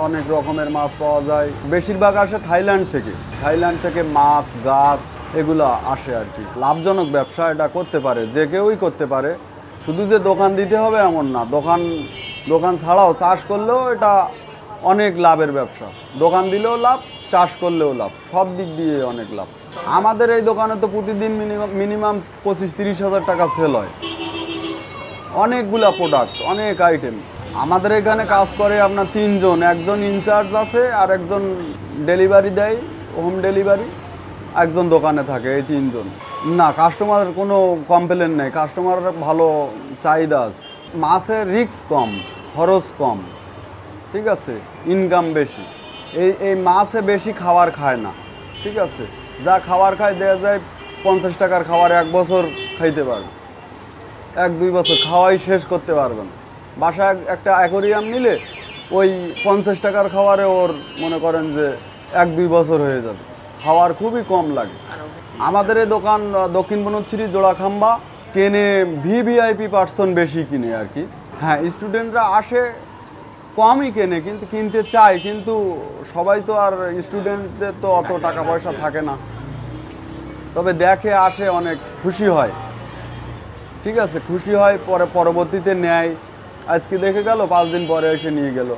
অনেক রকমের মাছ পাওয়া যায়, বেশিরভাগ আসে থাইল্যান্ড থেকে। থাইল্যান্ড থেকে মাছ, গাছ এগুলো আসে আর কি। লাভজনক ব্যবসা, এটা করতে পারে, যে কেউই করতে পারে। শুধু যে দোকান দিতে হবে এমন না, দোকান ছাড়াও চাষ করলেও এটা অনেক লাভের ব্যবসা। দোকান দিলেও লাভ, চাষ করলেও লাভ, সব দিক দিয়ে অনেক লাভ। আমাদের এই দোকানে তো প্রতিদিন মিনিমাম 25-30 হাজার টাকা সেল হয়। অনেকগুলা প্রোডাক্ট, অনেক আইটেম। আমাদের এখানে কাজ করে আপনার 3 জন, একজন ইনচার্জ আছে আর একজন ডেলিভারি দেয়, হোম ডেলিভারি, একজন দোকানে থাকে, এই 3 জন। না, কাস্টমারের কোনো কমপ্লেন নেই, কাস্টমারের ভালো চাহিদা আছে। মাছের রিস্ক কম, খরচ কম, ঠিক আছে, ইনকাম বেশি। এই মাছে বেশি খাবার খায় না, ঠিক আছে। যা খাবার খায় দেওয়া যায় 50 টাকার খাবার 1 বছর খাইতে পারবে, 1-2 বছর খাওয়াই শেষ করতে পারবেন। বাসায় একটা অ্যাকোরিয়াম নিলে ওই 50 টাকার খাবারে ওর মনে করেন যে 1-2 বছর হয়ে যাবে, খাওয়ার খুবই কম লাগে। আমাদের এই দোকান দক্ষিণ বনশ্রী জোড়াখাম্বা। কেনে ভিভিআইপি পার্সন বেশি কিনে আর কি। হ্যাঁ, স্টুডেন্টরা আসে, কমই কেনে, কিন্তু কিনতে চায়, কিন্তু সবাই তো আর স্টুডেন্টদের তো অত টাকা পয়সা থাকে না। তবে দেখে, আসে, অনেক খুশি হয়, ঠিক আছে, খুশি হয়, পরবর্তীতে নেয়। আজকে দেখে গেল, 5 দিন পরে এসে নিয়ে গেল।